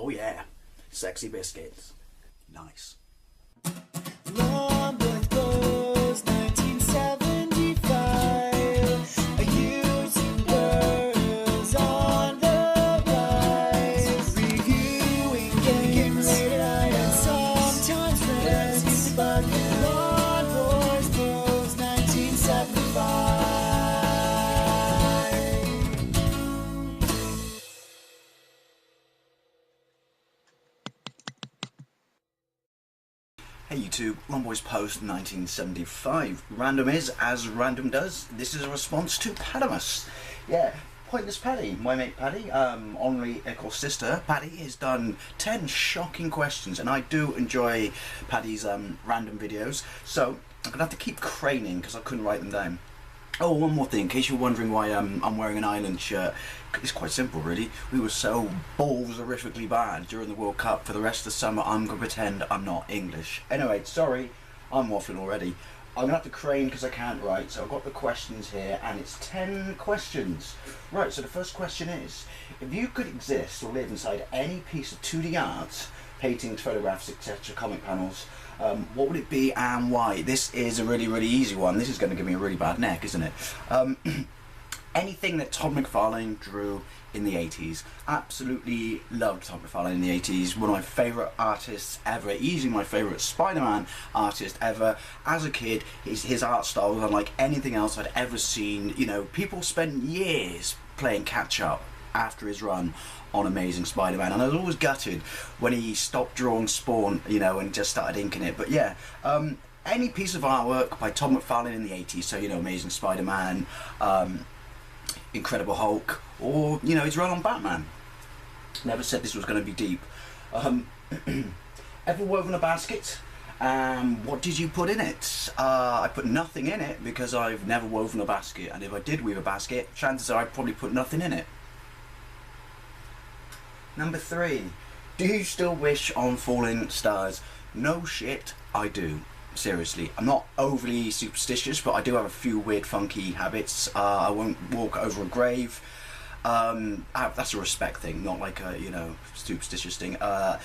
Oh yeah, sexy biscuits. Nice. Long Bros 1975. A YouTuber's on the rise. Reviewing games and sometimes friends. But Long Bros 1975. Hey YouTube, Longboys Post 1975. Random is as random does. This is a response to Pattimus. Yeah, Pointless Paddy, my mate Paddy, Henri Eccle's sister. Paddy has done 10 shocking questions, and I do enjoy Paddy's random videos, so I'm gonna have to keep craning because I couldn't write them down. Oh, one more thing, in case you're wondering why I'm wearing an Ireland shirt, it's quite simple really. We were so balls horrifically bad during the World Cup. For the rest of the summer I'm going to pretend I'm not English. Anyway, sorry, I'm waffling already. I'm going to have to crane because I can't write, so I've got the questions here, and it's 10 questions. Right, so the first question is, if you could exist or live inside any piece of 2D art, paintings, photographs, etc., comic panels, what would it be and why? This is a really easy one. This is going to give me a really bad neck, isn't it? Anything that Todd McFarlane drew in the 80s. Absolutely loved Todd McFarlane in the 80s. One of my favourite artists ever. Easily my favourite Spider-Man artist ever. As a kid, his art style was unlike anything else I'd ever seen. You know, people spent years playing catch-up after his run on Amazing Spider-Man, and I was always gutted when he stopped drawing Spawn, you know, and just started inking it. But yeah, any piece of artwork by Todd McFarlane in the 80s, so you know, Amazing Spider-Man, Incredible Hulk, or you know, his run on Batman. Never said this was going to be deep. Ever woven a basket? What did you put in it? I put nothing in it because I've never woven a basket, and if I did weave a basket, chances are I'd probably put nothing in it. Number 3, do you still wish on falling stars? No shit, I do. Seriously, I'm not overly superstitious, but I do have a few weird funky habits. I won't walk over a grave. That's a respect thing, not like a, you know, superstitious thing.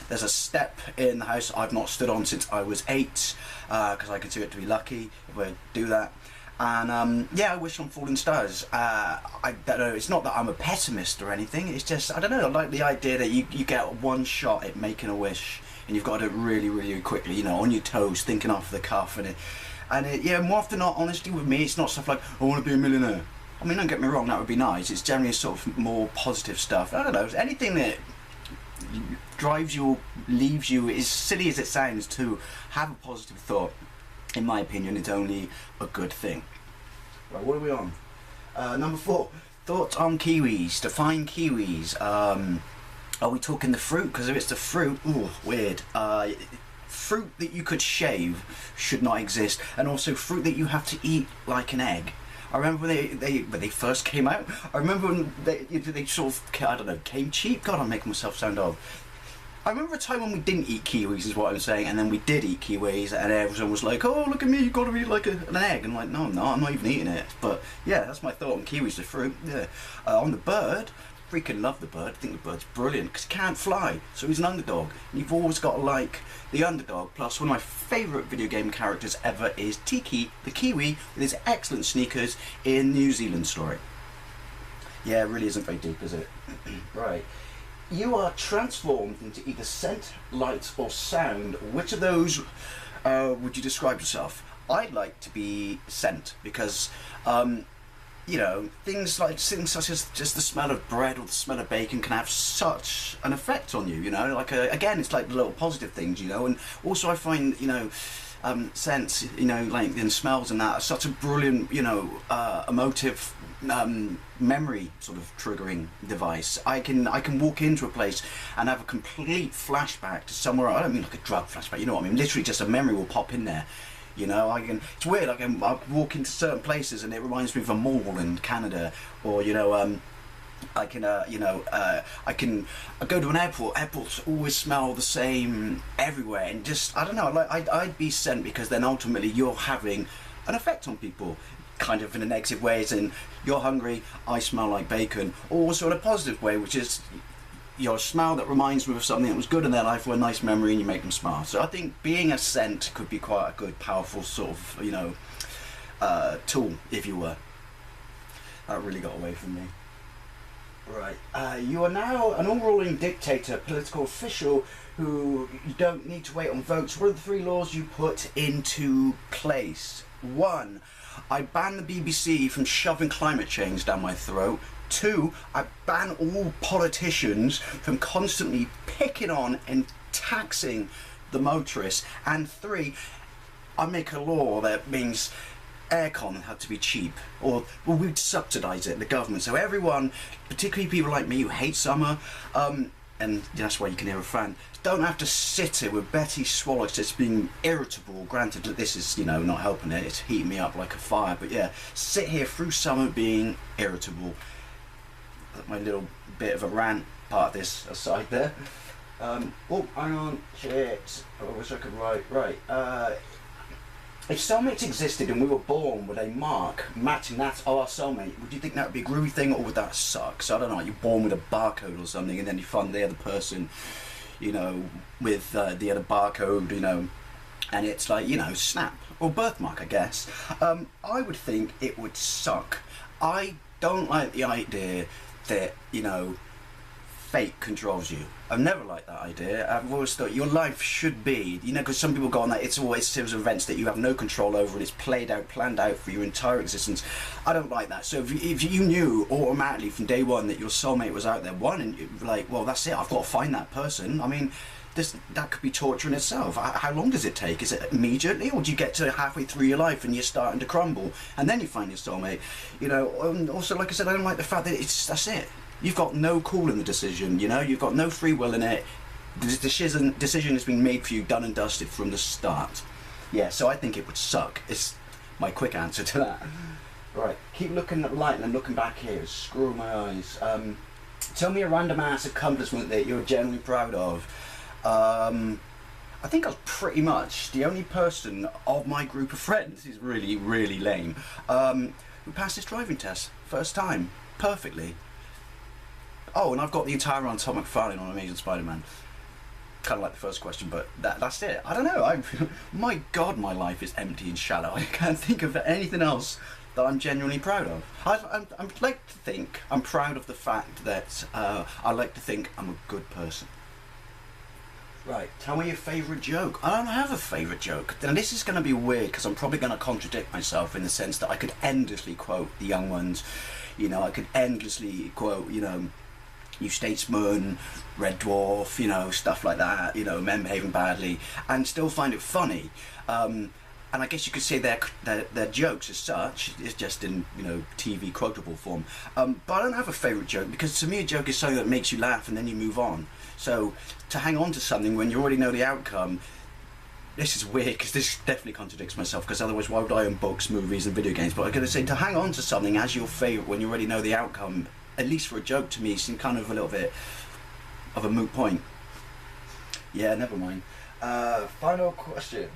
There's a step in the house I've not stood on since I was 8, because I consider it to be lucky if I do that. And yeah, I wish on falling stars. I don't know, it's not that I'm a pessimist or anything, it's just, I don't know, I like the idea that you get one shot at making a wish, and you've got to do it really quickly, you know, on your toes, thinking off the cuff, and yeah, more often than not, honestly, with me, it's not stuff like, I want to be a millionaire. I mean, don't get me wrong, that would be nice. It's generally sort of more positive stuff. I don't know, anything that drives you or leaves you, as silly as it sounds, to have a positive thought, in my opinion, it's only a good thing. Right, what are we on? Number 4, thoughts on kiwis. Define kiwis. Are we talking the fruit? Because if it's the fruit, ooh, weird. Fruit that you could shave should not exist, and also fruit that you have to eat like an egg. I remember when they first came out. I remember when they sort of, I don't know, came cheap. God, I'm making myself sound old. I remember a time when we didn't eat kiwis, is what I'm saying, and then we did eat kiwis, and everyone was like, oh, look at me, you've got to eat like an egg. And I'm like, no, I'm not even eating it. But yeah, that's my thought on kiwis, the fruit. Yeah. On the bird, freaking love the bird. I think the bird's brilliant because he can't fly, so he's an underdog. And you've always got to like the underdog. Plus, one of my favourite video game characters ever is Tiki, the kiwi, with his excellent sneakers in New Zealand story. Yeah, it really isn't very deep, is it? Right. You are transformed into either scent, light, or sound. Which of those would you describe yourself? I'd like to be scent because, you know, things such as just the smell of bread or the smell of bacon can have such an effect on you. You know, like again, it's like the little positive things. You know, and also I find, you know, scents, you know, like in smells and that, are such a brilliant, you know, emotive. Memory sort of triggering device. I can walk into a place and have a complete flashback to somewhere. I don't mean like a drug flashback, you know what I mean, literally just a memory will pop in there, you know. It's weird, I walk into certain places and it reminds me of a mall in Canada, or you know, I can go to an airport. Airports always smell the same everywhere, and just, I don't know, I'd be scent because then ultimately you're having an effect on people, kind of in a negative way, as in you're hungry, I smell like bacon, or also in a positive way, which is your smile that reminds them of something that was good in their life or a nice memory, and you make them smile. So I think being a scent could be quite a good, powerful sort of, you know, tool, if you were. That really got away from me. Right, you are now an all-ruling dictator, political official who you don't need to wait on votes. What are the 3 laws you put into place? 1, I ban the BBC from shoving climate change down my throat. 2, I ban all politicians from constantly picking on and taxing the motorists. And 3, I make a law that means aircon had to be cheap, or well, we'd subsidise it, the government, so everyone, particularly people like me who hate summer, and that's why you can hear a fan, don't have to sit here with Betty Swallows just being irritable. Granted that this is, you know, not helping it, it's heating me up like a fire, but yeah, sit here through summer being irritable. My little bit of a rant part of this aside there. Oh, hang on, shit, I wish I could write, right, if soulmates existed and we were born with a mark matching that of our soulmate, would you think that would be a groovy thing, or would that suck? So I don't know, you're born with a barcode or something, and then you find the other person, you know, with the other barcode, you know, and it's like, you know, snap, or birthmark, I guess. I would think it would suck. I don't like the idea that, you know, fate controls you. I've never liked that idea. I've always thought your life should be, you know, because some people go on that it's always series of events that you have no control over, and it's played out, planned out for your entire existence. I don't like that. So if you knew automatically from day one that your soulmate was out there, one, and you're like, well, that's it, I've got to find that person. I mean, that could be torture in itself. How long does it take? Is it immediately, or do you get to halfway through your life and you're starting to crumble, and then you find your soulmate? You know, and also, like I said, I don't like the fact that that's it. You've got no call in the decision, you know, you've got no free will in it. The decision has been made for you, done and dusted from the start. Yeah, so I think it would suck. It's my quick answer to that. Right, keep looking at the light and I'm looking back here. Screw my eyes. Tell me a random ass accomplishment that you're genuinely proud of. I think I was pretty much the only person of my group of friends, this is really, really lame, who passed this driving test. First time. Perfectly. Oh, and I've got the entire run Tom McFarlane on Amazing Spider-Man. Kind of like the first question, but that's it. I don't know. My God, my life is empty and shallow. I can't think of anything else that I'm genuinely proud of. I'd like to think I'm proud of the fact that I like to think I'm a good person. Right, tell me your favourite joke. I don't have a favourite joke. Now this is going to be weird because I'm probably going to contradict myself in the sense that I could endlessly quote the young ones. You know, I could endlessly quote, you know, New Statesman, Red Dwarf, you know, stuff like that, you know, men behaving badly, and still find it funny. And I guess you could say their jokes as such is just in, you know, TV quotable form. But I don't have a favourite joke, because to me a joke is something that makes you laugh and then you move on. So to hang on to something when you already know the outcome, this is weird because this definitely contradicts myself, because otherwise why would I own books, movies and video games? But I'm going to say to hang on to something as your favourite when you already know the outcome, at least for a joke, to me seems kind of a little bit of a moot point. Yeah, never mind. Final question.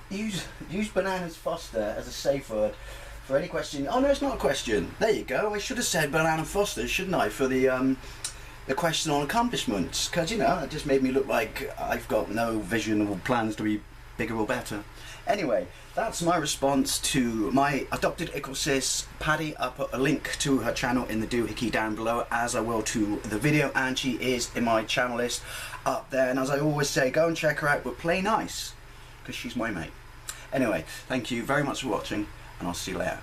Use Bananas Foster as a safe word for any question. Oh no, it's not a question. There you go. I should have said Banana Foster, shouldn't I, for the question on accomplishments, because, you know, it just made me look like I've got no vision or plans to be bigger or better. Anyway, that's my response to my adopted equal sis, Paddy. I'll put a link to her channel in the doohickey down below, as I will to the video, and she is in my channel list up there. And as I always say, go and check her out, but play nice, because she's my mate. Anyway, thank you very much for watching, and I'll see you later.